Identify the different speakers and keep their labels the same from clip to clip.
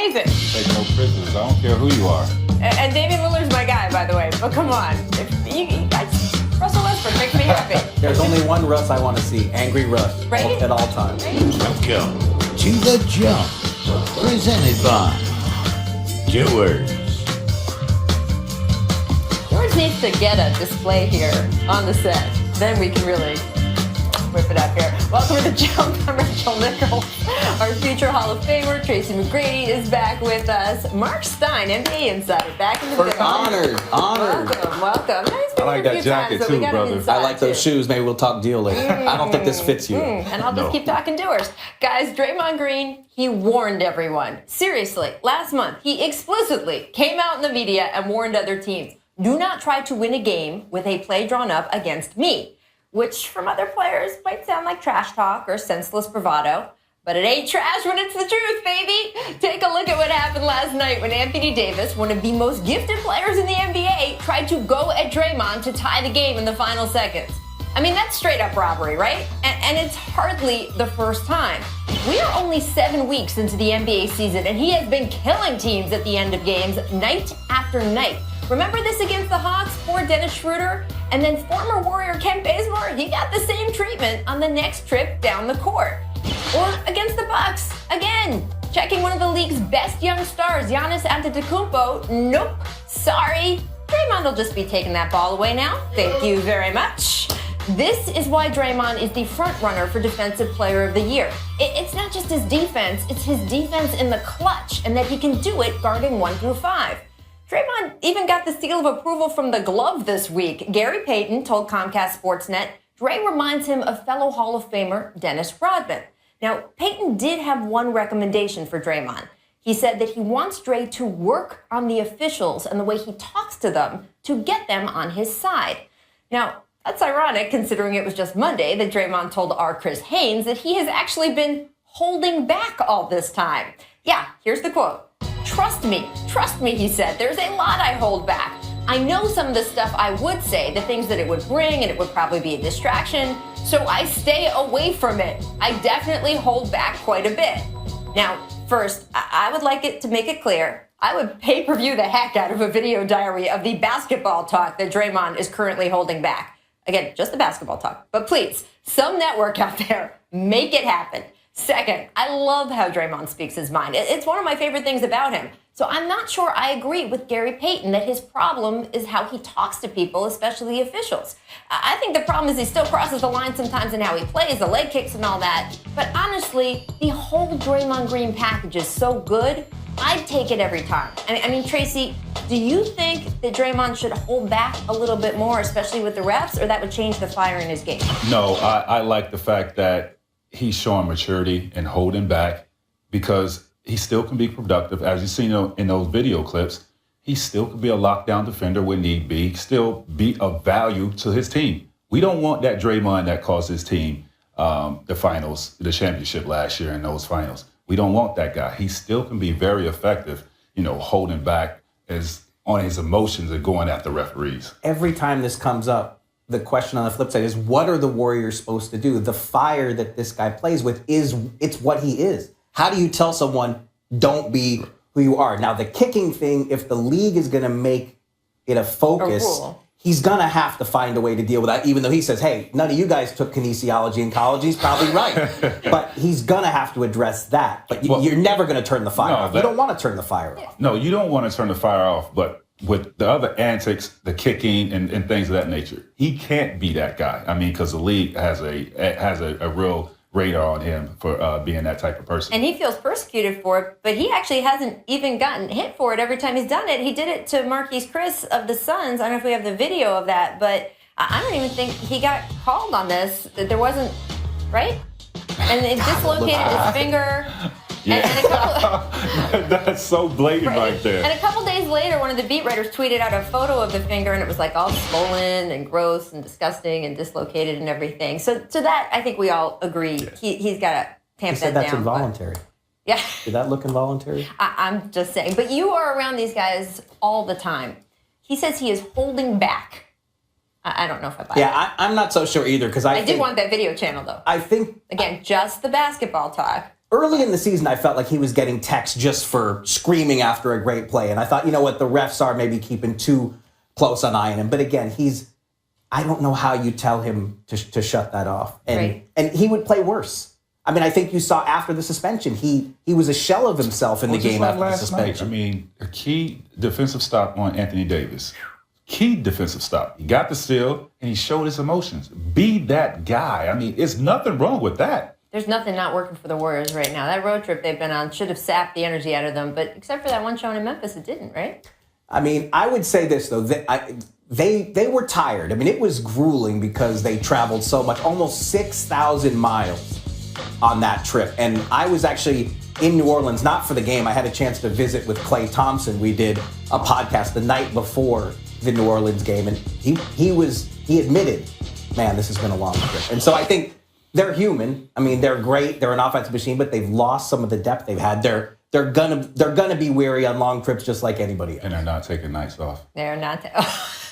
Speaker 1: amazing.
Speaker 2: Take no prisoners. I don't care who you are.
Speaker 1: And Damian Lillard's my guy, by the way. But come on. Russell Westbrook makes me happy.
Speaker 3: There's only one Russ I want to see. Angry Russ.
Speaker 1: Right?
Speaker 3: At all times.
Speaker 1: Right?
Speaker 4: Welcome to The Jump. Presented by Doers.
Speaker 1: George needs to get a display here on the set. Then we can really whip it up here. Welcome to The Jump. I'm Rachel Nichols. Our future Hall of Famer, Tracy McGrady, is back with us. Mark Stein, NBA insider, back in the building.
Speaker 3: Honored.
Speaker 1: Welcome. Nice
Speaker 2: I like that jacket too, brother.
Speaker 3: I like those shoes. Maybe we'll talk deal later. I don't think this fits you.
Speaker 1: And I'll just keep talking doers. Guys, Draymond Green, he warned everyone. Seriously, last month, he explicitly came out in the media and warned other teams, do not try to win a game with a play drawn up against me. Which from other players might sound like trash talk or senseless bravado. But it ain't trash when it's the truth, baby. Take a look at what happened last night when Anthony Davis, one of the most gifted players in the NBA, tried to go at Draymond to tie the game in the final seconds. I mean, that's straight up robbery, right? And it's hardly the first time. We are only 7 weeks into the NBA season, and he has been killing teams at the end of games night after night. Remember this against the Hawks, poor Dennis Schroeder? And then former Warrior Kent Bazemore, he got the same treatment on the next trip down the court. Or against the Bucks, again, checking one of the league's best young stars, Giannis Antetokounmpo. Nope, sorry. Draymond will just be taking that ball away now. Thank you very much. This is why Draymond is the front runner for Defensive Player of the Year. It's not just his defense, it's his defense in the clutch, and that he can do it guarding 1 through 5. Draymond even got the seal of approval from the glove this week. Gary Payton told Comcast Sportsnet, Dre reminds him of fellow Hall of Famer Dennis Rodman. Now, Payton did have one recommendation for Draymond. He said that he wants Dre to work on the officials and the way he talks to them to get them on his side. Now, that's ironic considering it was just Monday that Draymond told our Chris Haynes that he has actually been holding back all this time. Yeah, here's the quote. Trust me, he said. There's a lot I hold back. I know some of the stuff I would say, the things that it would bring, and it would probably be a distraction, so I stay away from it. I definitely hold back quite a bit. Now, first, I would like it to make it clear, I would pay-per-view the heck out of a video diary of the basketball talk that Draymond is currently holding back. Again, just the basketball talk. But please, some network out there, make it happen. Second, I love how Draymond speaks his mind. It's one of my favorite things about him. So I'm not sure I agree with Gary Payton that his problem is how he talks to people, especially officials. I think the problem is he still crosses the line sometimes in how he plays, the leg kicks and all that. But honestly, the whole Draymond Green package is so good, I'd take it every time. I mean, Tracy, do you think that Draymond should hold back a little bit more, especially with the refs, or that would change the fire in his game?
Speaker 2: No, I like the fact that he's showing maturity and holding back because he still can be productive. As you've seen in those video clips, he still can be a lockdown defender when need be, still be of value to his team. We don't want that Draymond that cost his team the finals, the championship last year in those finals. We don't want that guy. He still can be very effective, holding back on his emotions and going after referees.
Speaker 3: Every time this comes up, the question on the flip side is, what are the Warriors supposed to do? The fire that this guy plays with it's what he is. How do you tell someone, don't be who you are? Now, the kicking thing, if the league is going to make it a focus, he's going to have to find a way to deal with that, even though he says, hey, none of you guys took kinesiology in college. He's probably right. But he's going to have to address that. But you're never going to turn the fire off. You don't want to turn the fire off.
Speaker 2: No, you don't want to turn the fire off, but with the other antics, the kicking and things of that nature, he can't be that guy. I mean, because the league has a real radar on him for being that type of person.
Speaker 1: And he feels persecuted for it, but he actually hasn't even gotten hit for it every time he's done it. He did it to Marquise Chris of the Suns. I don't know if we have the video of that, but I don't even think he got called on this. There wasn't, right? And it dislocated his finger.
Speaker 2: Yeah.
Speaker 1: And a couple,
Speaker 2: that's so blatant right there.
Speaker 1: And a couple days later, one of the beat writers tweeted out a photo of the finger, and it was like all swollen and gross and disgusting and dislocated and everything. So that, I think we all agree, yes. He's got to tamp that down. He said
Speaker 3: that's involuntary.
Speaker 1: Yeah.
Speaker 3: Did that look involuntary?
Speaker 1: I'm just saying. But you are around these guys all the time. He says he is holding back. I don't know if I buy it.
Speaker 3: Yeah, I'm not so sure either, because I
Speaker 1: did want that video channel, though.
Speaker 3: I think...
Speaker 1: Again, just the basketball talk.
Speaker 3: early in the season, I felt like he was getting texts just for screaming after a great play. And I thought, you know what, the refs are maybe keeping too close an eye on him. But again, I don't know how you tell him to shut that off. And he would play worse. I mean, I think you saw after the suspension, he was a shell of himself in the game after the suspension.
Speaker 2: I mean, a key defensive stop on Anthony Davis. Key defensive stop. He got the steal, and he showed his emotions. Be that guy. I mean, there's nothing wrong with that.
Speaker 1: There's nothing not working for the Warriors right now. That road trip they've been on should have sapped the energy out of them, but except for that one showing in Memphis, it didn't, right?
Speaker 3: I mean, I would say this, though. They were tired. I mean, it was grueling because they traveled so much, almost 6,000 miles on that trip. And I was actually in New Orleans, not for the game. I had a chance to visit with Klay Thompson. We did a podcast the night before the New Orleans game, and he admitted, man, this has been a long trip. And so I think they're human. I mean, they're great. They're an offensive machine, but they've lost some of the depth they've had. They're gonna be weary on long trips just like anybody else.
Speaker 2: And they're not taking nights off.
Speaker 1: They're not.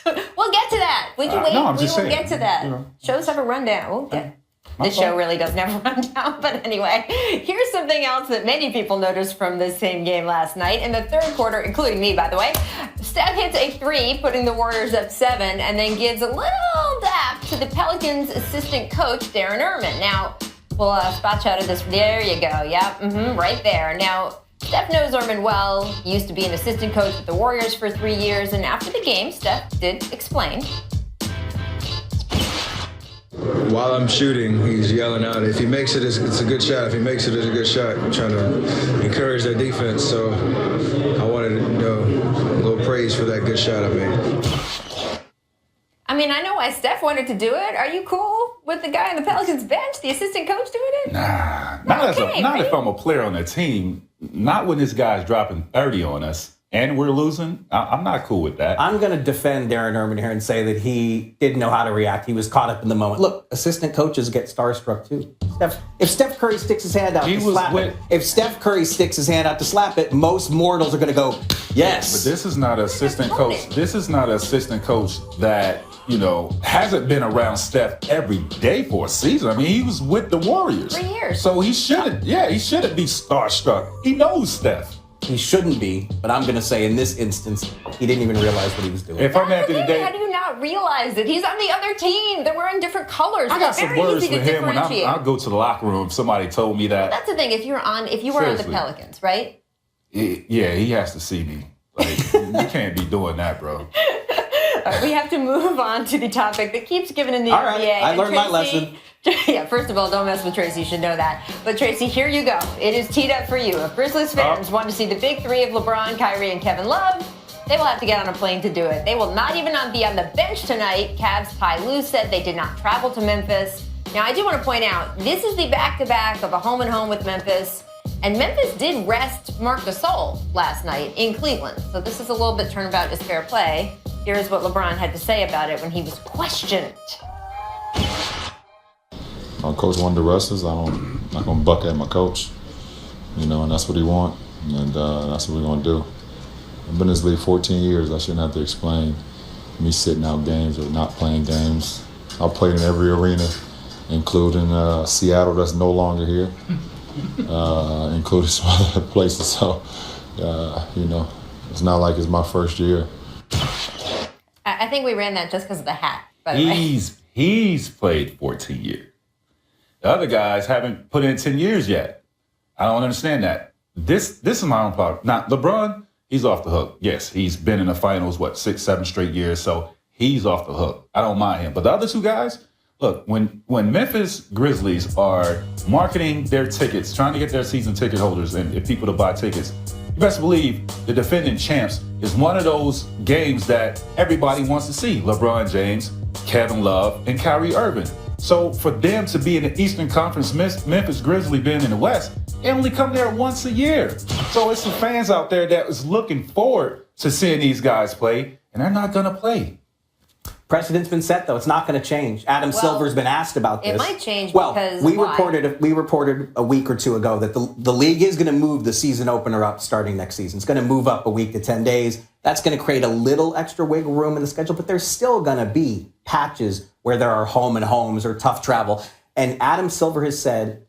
Speaker 1: We'll get to that. Would you wait?
Speaker 2: No, I'm
Speaker 1: we
Speaker 2: just
Speaker 1: will
Speaker 2: saying,
Speaker 1: get to that.
Speaker 2: you know.
Speaker 1: Shows have a rundown. We'll get. This show really doesn't have a rundown. But anyway, here's something else that many people noticed from this same game last night. In the third quarter, including me, by the way, Steph hits a three, putting the Warriors up 7, and then gives a little dap to the Pelicans' assistant coach, Darren Erman. Now, we'll spot shot this. There you go. Yep, right there. Now, Steph knows Erman well. He used to be an assistant coach with the Warriors for 3 years, and after the game, Steph did explain.
Speaker 5: While I'm shooting, he's yelling out, if he makes it, it's a good shot. If he makes it, it's a good shot. I'm trying to encourage their defense, so I wanted a little praise for that good shot I made.
Speaker 1: I mean, I know why Steph wanted to do it. Are you cool with the guy on the Pelicans bench, the assistant coach doing it?
Speaker 2: Nah, not
Speaker 1: right?
Speaker 2: if I'm a player on the team. Not when this guy's dropping 30 on us and we're losing. I'm not cool with that.
Speaker 3: I'm going to defend Darren Erman here and say that he didn't know how to react. He was caught up in the moment. Look, assistant coaches get starstruck too. If Steph Curry sticks his hand out to slap it, if Steph Curry sticks his hand out to slap it, most mortals are going to go, yes.
Speaker 2: But this is not an assistant coach. This is not an assistant coach that, hasn't been around Steph every day for a season. I mean, he was with the Warriors.
Speaker 1: 3 years.
Speaker 2: So he shouldn't be starstruck. He knows Steph.
Speaker 3: He shouldn't be, but I'm going to say in this instance, he didn't even realize what he was doing.
Speaker 2: If I'm Anthony
Speaker 1: How
Speaker 2: Davis,
Speaker 1: do you not realize it? He's on the other team. They're wearing different colors.
Speaker 2: I got
Speaker 1: It's
Speaker 2: some
Speaker 1: very
Speaker 2: words
Speaker 1: easy
Speaker 2: for
Speaker 1: to
Speaker 2: him when
Speaker 1: differentiate.
Speaker 2: I'll go to the locker room. Somebody told me that.
Speaker 1: That's the thing. If you were on the
Speaker 2: Seriously.
Speaker 1: Pelicans, right?
Speaker 2: Yeah, he has to see me. Like, you can't be doing that, bro.
Speaker 1: All right, we have to move on to the topic that keeps giving in the
Speaker 3: All
Speaker 1: NBA.
Speaker 3: right, I
Speaker 1: And
Speaker 3: learned my
Speaker 1: Tracy-
Speaker 3: lesson.
Speaker 1: Yeah, first of all, don't mess with Tracy. You should know that. But Tracy, here you go. It is teed up for you. If Grizzlies fans want to see the big three of LeBron, Kyrie, and Kevin Love, they will have to get on a plane to do it. They will not even be on the bench tonight. Cavs' Ty Lue said they did not travel to Memphis. Now, I do want to point out, this is the back-to-back of a home-and-home with Memphis. And Memphis did rest Marc Gasol last night in Cleveland. So this is a little bit turnabout is fair play. Here's what LeBron had to say about it when he was questioned.
Speaker 6: My coach wanted to rest us. I'm not going to buck at my coach, and that's what he wants, and that's what we're going to do. I've been in this league 14 years. I shouldn't have to explain me sitting out games or not playing games. I've played in every arena, including Seattle that's no longer here, including some other places. So, it's not like it's my first year.
Speaker 1: I think we ran that just because of the hat, by the way.
Speaker 2: He's played 14 years. The other guys haven't put in 10 years yet. I don't understand that. This is my own problem. Now, LeBron, he's off the hook. Yes, he's been in the finals, 6, 7 straight years, so he's off the hook. I don't mind him. But the other two guys, look, when Memphis Grizzlies are marketing their tickets, trying to get their season ticket holders and people to buy tickets, you best believe the defending champs is one of those games that everybody wants to see. LeBron James, Kevin Love, and Kyrie Irving. So for them to be in the Eastern Conference, Memphis Grizzlies being in the West, they only come there once a year. So it's some fans out there that is looking forward to seeing these guys play, and they're not going to play.
Speaker 3: Precedent's been set, though. It's not going to change. Adam Silver's been asked about this.
Speaker 1: It might change
Speaker 3: because we reported a week or two ago that the league is going to move the season opener up starting next season. It's going to move up a week to 10 days. That's going to create a little extra wiggle room in the schedule, but there's still going to be patches where there are home and homes or tough travel. And Adam Silver has said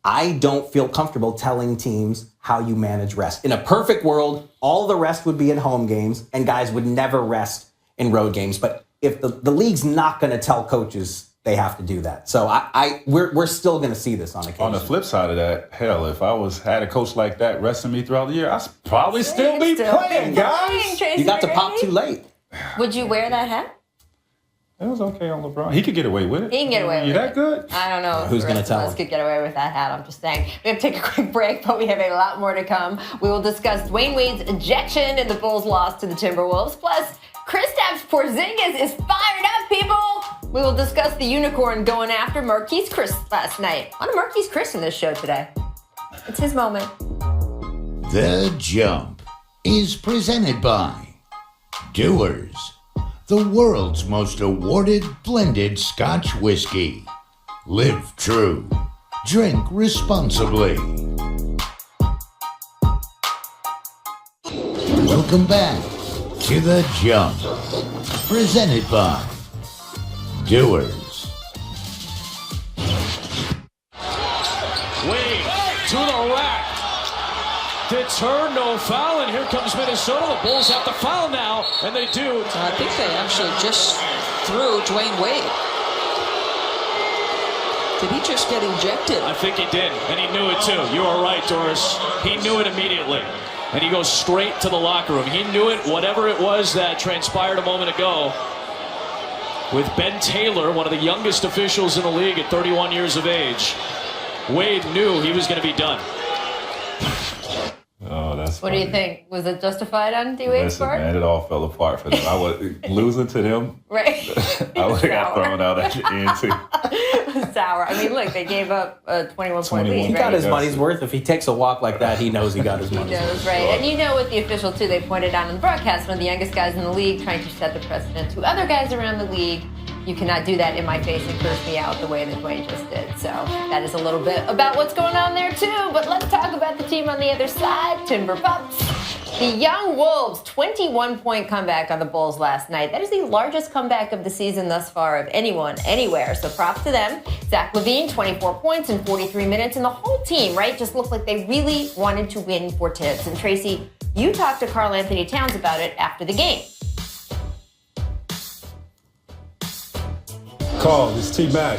Speaker 3: I don't feel comfortable telling teams how you manage rest. In a perfect world, all the rest would be in home games and guys would never rest in road games. But if the league's not going to tell coaches they have to do that. So we're still going to see this on occasion.
Speaker 2: On the flip side of that, hell, if I had a coach like that resting me throughout the year, I'd probably still be playing, guys.
Speaker 3: You got to pop too late.
Speaker 1: Would you wear that hat?
Speaker 2: It was okay on LeBron. He could get away with it.
Speaker 1: He can get away with it.
Speaker 2: You that good?
Speaker 1: I don't know.
Speaker 3: Who's going to tell him?
Speaker 1: Could get away with that hat. I'm just saying. We have to take a quick break, but we have a lot more to come. We will discuss Dwyane Wade's ejection and the Bulls' loss to the Timberwolves. Plus, Kristaps Porzingis is fired up, people. We will discuss the unicorn going after Marquise Chris last night. On a Marquise Chris in this show today. It's his moment.
Speaker 4: The Jump is presented by Doers, the world's most awarded blended Scotch whiskey. Live true. Drink responsibly. Welcome back to The Jump. Presented by Doers.
Speaker 7: Wade to the rack. Deter, no foul, and here comes Minnesota. The Bulls have to foul now, and they do.
Speaker 8: I think they actually just threw Dwyane Wade. Did he just get ejected?
Speaker 7: I think he did, and he knew it too. You are right, Doris. He knew it immediately, and he goes straight to the locker room. He knew it, whatever it was that transpired a moment ago. With Ben Taylor, one of the youngest officials in the league at 31 years of age, Wade knew he was going to be done.
Speaker 2: Oh, that's
Speaker 1: What
Speaker 2: funny.
Speaker 1: do you think? Was it justified on D-Wade's
Speaker 2: Listen,
Speaker 1: part?
Speaker 2: man, it all fell apart for them. I was losing to them.
Speaker 1: Right.
Speaker 2: I would have got thrown out at the end too.
Speaker 1: Sour. I mean, look, they gave up a 21-point lead,
Speaker 3: He
Speaker 1: right?
Speaker 3: got his money's worth. If he takes a walk like that, he knows he got his money's worth.
Speaker 1: Knows, right? And you know, with the official too, they pointed out on the broadcast, one of the youngest guys in the league, trying to set the precedent to other guys around the league. You cannot do that in my face and curse me out the way that Dwyane just did. So that is a little bit about what's going on there too. But let's talk about the team on the other side, Timber Pups. The Young Wolves, 21-point comeback on the Bulls last night. That is the largest comeback of the season thus far of anyone, anywhere. So props to them. Zach LaVine, 24 points in 43 minutes. And the whole team, right, just looked like they really wanted to win for Tibbs. And Tracy, you talked to Karl Anthony Towns about it after the game.
Speaker 9: Carl, it's T-Mac.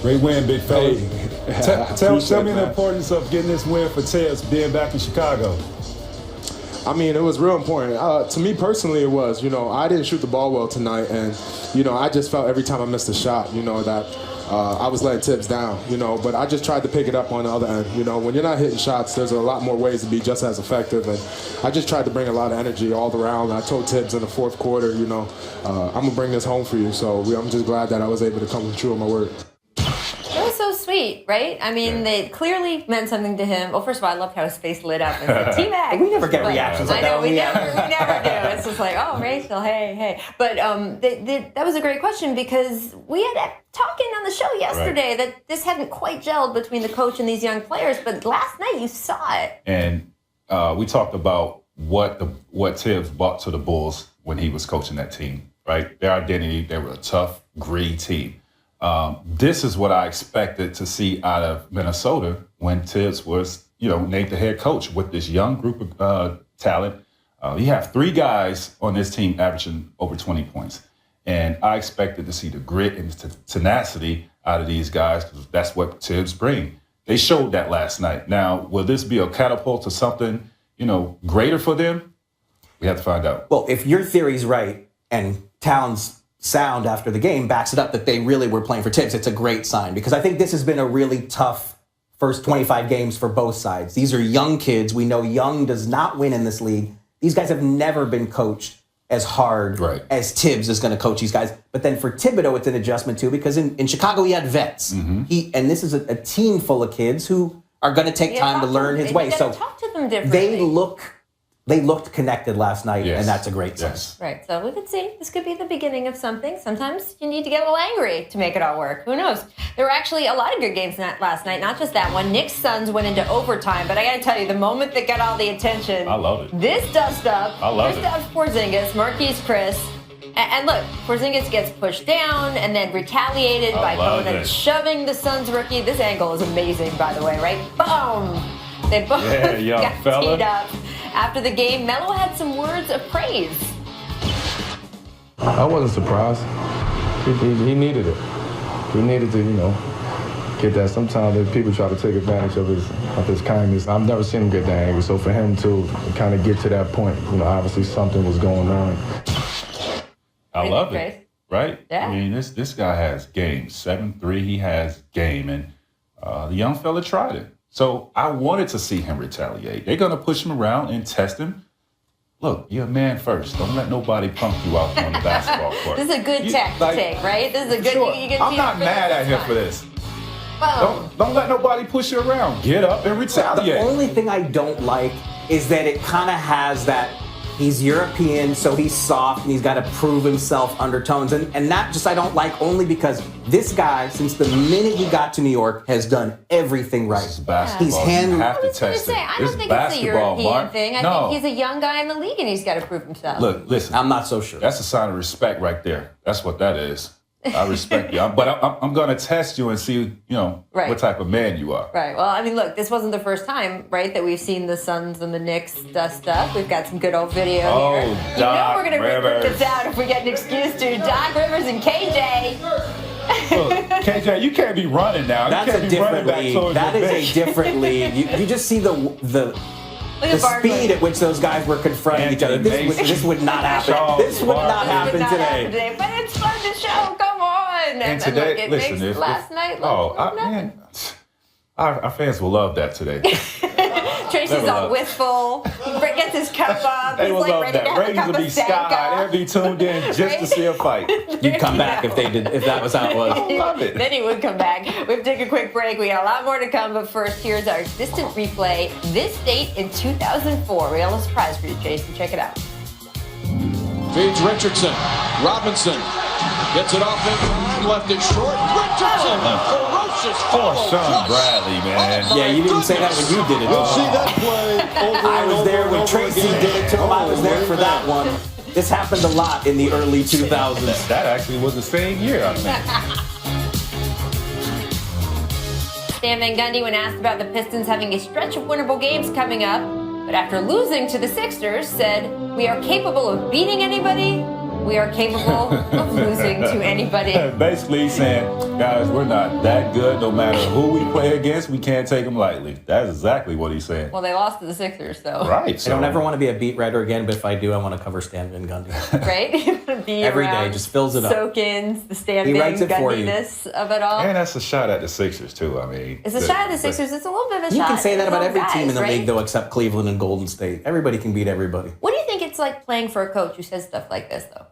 Speaker 9: Great win, big fella. Tell me the importance of getting this win for Tibbs being back in Chicago.
Speaker 10: I mean, it was real important. To me personally, it was. I didn't shoot the ball well tonight, and, I just felt every time I missed a shot, that I was letting Tibbs down, but I just tried to pick it up on the other end. When you're not hitting shots, there's a lot more ways to be just as effective, and I just tried to bring a lot of energy all around. I told Tibbs in the fourth quarter, I'm going to bring this home for you, so I'm just glad that I was able to come true on my word.
Speaker 1: That was so sweet, right? I mean, they clearly meant something to him. Well, first of all, I loved how his face lit up. And said, T-Mac.
Speaker 3: We never get reactions like
Speaker 1: I know,
Speaker 3: that.
Speaker 1: we never do. It's just like, oh, Rachel, hey. But that was a great question because we had talking on the show yesterday that this hadn't quite gelled between the coach and these young players. But last night you saw it.
Speaker 2: And we talked about what Tibbs brought to the Bulls when he was coaching that team, right? Their identity, they were a tough, gritty team. This is what I expected to see out of Minnesota when Tibbs was, named the head coach with this young group of talent. You have 3 guys on this team averaging over 20 points. And I expected to see the grit and tenacity out of these guys because that's what Tibbs bring. They showed that last night. Now, will this be a catapult to something, greater for them? We have to find out.
Speaker 3: Well, if your theory's right and Towns' sound after the game backs it up that they really were playing for Tibbs, it's a great sign because I think this has been a really tough first 25 games for both sides. These are young kids. We know young does not win in this league. These guys have never been coached as hard as Tibbs is going to coach these guys. But then for Thibodeau, it's an adjustment too because in Chicago he had vets. And this is a team full of kids who are going to take time to learn his way. So
Speaker 1: talk to them differently.
Speaker 3: They looked connected last night, and that's a great sign.
Speaker 1: Right, so we could see this could be the beginning of something. Sometimes you need to get a little angry to make it all work. Who knows? There were actually a lot of good games last night, not just that one. Knicks Suns went into overtime, but I got to tell you, the moment that got all the attention,
Speaker 2: I love it.
Speaker 1: This dust up,
Speaker 2: I love it.
Speaker 1: Kristaps Porzingis, Marquise Chris, And look, Porzingis gets pushed down and then retaliated by Conan shoving the Suns rookie. This angle is amazing, by the way, right? Boom! They both got teed up. After the game, Melo had some words of praise.
Speaker 11: I wasn't surprised. He needed it. He needed to, get that. Sometimes people try to take advantage of his kindness. I've never seen him get that angry. So for him to kind of get to that point, obviously something was going on.
Speaker 2: I love it, right?
Speaker 1: Yeah.
Speaker 2: I mean, this guy has game. 7'3", he has game, and the young fella tried it. So I wanted to see him retaliate. They're going to push him around and test him. Look, you're a man first. Don't let nobody punk you out on the basketball court.
Speaker 1: This is a good tack to take, right? This is a good.
Speaker 2: Sure.
Speaker 1: You get
Speaker 2: I'm not mad at him for this. Don't let nobody push you around. Get up and retaliate.
Speaker 3: The only thing I don't like is that it kind of has that he's European, so he's soft and he's got to prove himself undertones. And that just I don't like only because this guy, since the minute he got to New York, has done everything right.
Speaker 2: This is basketball.
Speaker 3: He's handled.
Speaker 2: I was
Speaker 1: going to say, I don't think it's a European thing. I think he's a young guy in the league and he's got to prove himself.
Speaker 2: Look, listen.
Speaker 3: I'm not so sure.
Speaker 2: That's a sign of respect right there. That's what that is. I respect you. But I'm going to test you and see, what type of man you are.
Speaker 1: Right. Well, I mean, look, this wasn't the first time, right, that we've seen the Suns and the Knicks stuff. We've got some good old video here.
Speaker 2: Doc
Speaker 1: we're going to rip this out if we get an excuse to. Doc Rivers and KJ.
Speaker 2: Look, KJ, you can't be running now.
Speaker 3: That's a different league. That is a different league. You just see the speed at which those guys were confronting each other. This would not happen. This would not happen today.
Speaker 1: But it's fun to show. Come on.
Speaker 2: And today,
Speaker 1: look, it
Speaker 2: listen,
Speaker 1: makes last night
Speaker 2: man, our fans will love that today.
Speaker 1: Tracy's all wistful. He gets his cup up.
Speaker 2: They
Speaker 1: He's
Speaker 2: will
Speaker 1: like
Speaker 2: love
Speaker 1: ready
Speaker 2: that.
Speaker 1: to have a
Speaker 2: Ratings
Speaker 1: cup
Speaker 2: will
Speaker 1: of
Speaker 2: be sky high. They'll be tuned in just to see a fight.
Speaker 3: You'd come back if that was how it was.
Speaker 2: I love it.
Speaker 1: Then he would come back. We have to take a quick break. We got a lot more to come, but first, here's our distant replay. This date in 2004. We got a little surprise for you, Jason. Check it out.
Speaker 7: Feeds Richardson. Robinson gets it off in time, left it short. Richardson, ferocious
Speaker 2: Poor Sean Bradley, man.
Speaker 3: Yeah, you didn't say that when you did it.
Speaker 11: You'll see that play over
Speaker 3: I was there when Tracy did it to him. I was there for that one. This happened a lot in the early 2000s.
Speaker 2: That actually was the same year, I think.
Speaker 1: Stan Van Gundy, when asked about the Pistons having a stretch of winnable games coming up, but after losing to the Sixers, said, "We are capable of beating anybody. We are capable of losing to anybody."
Speaker 2: Basically, he's saying, guys, we're not that good. No matter who we play against, we can't take them lightly. That's exactly what he's saying.
Speaker 1: Well, they lost to the Sixers, so.
Speaker 2: Right.
Speaker 3: I don't ever want to be a beat writer again, but if I do, I want to cover Stan Van Gundy.
Speaker 1: Right? Be
Speaker 3: every
Speaker 1: around,
Speaker 3: day, just fills it up.
Speaker 1: Soak in the Stan
Speaker 3: He
Speaker 1: Van
Speaker 3: writes it for you.
Speaker 1: Gundy-ness of it all.
Speaker 2: And that's a shot at the Sixers, too. I mean,
Speaker 1: It's a shot at the Sixers. It's a little bit of a
Speaker 3: You
Speaker 1: shot.
Speaker 3: can say that about every
Speaker 1: Guys,
Speaker 3: team in the
Speaker 1: right?
Speaker 3: league, though, except Cleveland and Golden State. Everybody can beat everybody.
Speaker 1: What do you think it's like playing for a coach who says stuff like this, though?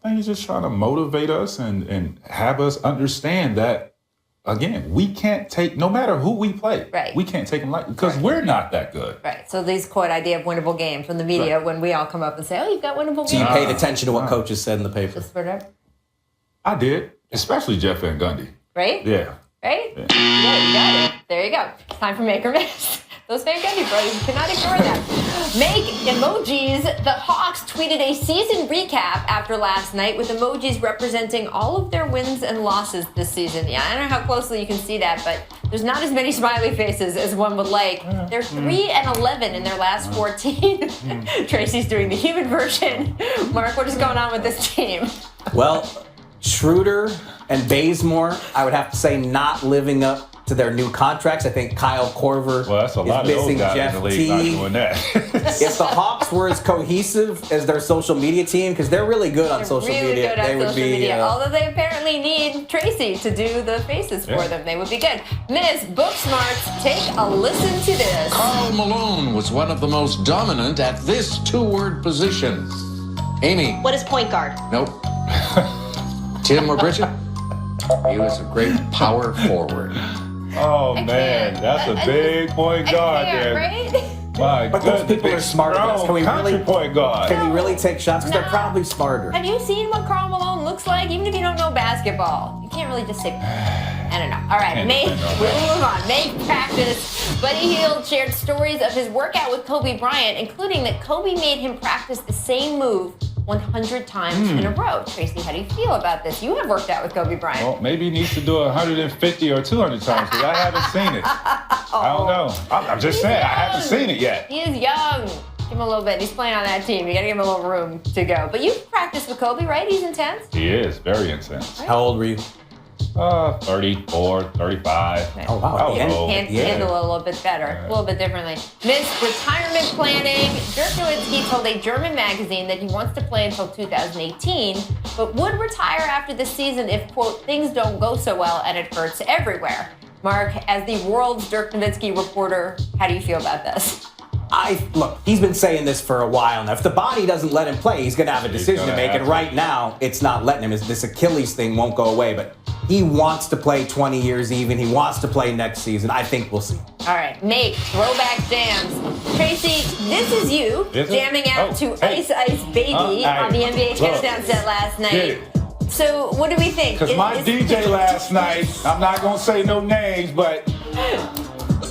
Speaker 2: I think he's just trying to motivate us and have us understand that, again, we can't take, no matter who we play,
Speaker 1: Right.
Speaker 2: we can't take them lightly because we're not that good.
Speaker 1: Right. So these quote idea of winnable games from the media when we all come up and say, "Oh, you've got winnable games."
Speaker 3: So you paid attention to what coaches said in the paper.
Speaker 1: Just whatever.
Speaker 2: I did, especially Jeff Van Gundy.
Speaker 1: Right?
Speaker 2: Yeah.
Speaker 1: Right? Yeah, you got it. There you go. Time for Make or Miss. Those Van Gundy brothers, you cannot ignore them. Make emojis. The Hawks tweeted a season recap after last night with emojis representing all of their wins and losses this season. Yeah, I don't know how closely you can see that, but there's not as many smiley faces as one would like. They're 3-11 in their last 14. Tracy's doing the human version. Mark, what is going on with this team?
Speaker 3: Well, Schroeder and Bazemore, I would have to say, not living up to their new contracts. I think Kyle Korver is missing Jeff Teague. If the Hawks were as cohesive as their social media team, because they're really good on social media, they would be.
Speaker 1: Although they apparently need Tracy to do the faces for them, they would be good. Miss Booksmarts, take a listen to this.
Speaker 12: Karl Malone was one of the most dominant at this two-word position. Amy.
Speaker 13: What is point guard?
Speaker 12: Nope. Tim or Bridget? He was a great power forward.
Speaker 2: Oh, man, that's a big point guard there.
Speaker 1: Right?
Speaker 2: My
Speaker 3: but those people are smarter than us. Can we really
Speaker 2: point guard?
Speaker 3: Can we really take shots? Because they're probably smarter.
Speaker 1: Have you seen what Karl Malone looks like? Even if you don't know basketball, you can't really just say, I don't know. All right, we'll move on. May practice. Buddy Hield shared stories of his workout with Kobe Bryant, including that Kobe made him practice the same move 100 times in a row. Tracy, how do you feel about this? You have worked out with Kobe Bryant.
Speaker 2: Well, maybe he needs to do it 150 or 200 times because I haven't seen it. I don't know. I'm just saying, I haven't seen it yet.
Speaker 1: He is young. Give him a little bit. He's playing on that team. You got to give him a little room to go. But you've practiced with Kobe, right? He's intense.
Speaker 2: He is very intense.
Speaker 3: How old were you?
Speaker 2: 34, 35.
Speaker 3: Oh, wow.
Speaker 1: Handle it a little bit better, a little bit differently. Missed retirement planning. Dirk Nowitzki told a German magazine that he wants to play until 2018, but would retire after the season if, quote, things don't go so well and it hurts everywhere. Mark, as the world's Dirk Nowitzki reporter, how do you feel about this?
Speaker 3: Look, he's been saying this for a while now. If the body doesn't let him play, he's going to have a decision to make. And right now, it's not letting him. This Achilles thing won't go away. But he wants to play 20 years even. He wants to play next season. I think we'll see.
Speaker 1: All right, make throwback jams. Tracy, this is you jamming out to Ice Ice Baby on the NBA Countdown set last night. So what do we think?
Speaker 2: Because my DJ last night, I'm not going to say no names, but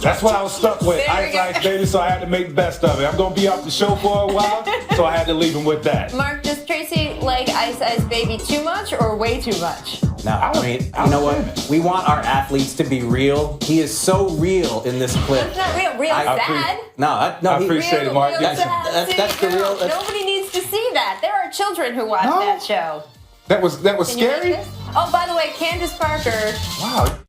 Speaker 2: that's what I was stuck with. Ice Ice Baby, so I had to make the best of it. I'm going to be off the show for a while, so I had to leave him with that.
Speaker 1: Mark, does Tracy like Ice Ice Baby too much or way too much?
Speaker 3: No, I mean, you know what? We want our athletes to be real. He is so real in this clip.
Speaker 1: It's not real. Real sad.
Speaker 2: I appreciate it, Mark.
Speaker 3: That's the real.
Speaker 1: Nobody needs to see that. There are children who watch that show.
Speaker 2: That was scary?
Speaker 1: Oh, by the way, Candace Parker.
Speaker 2: Wow.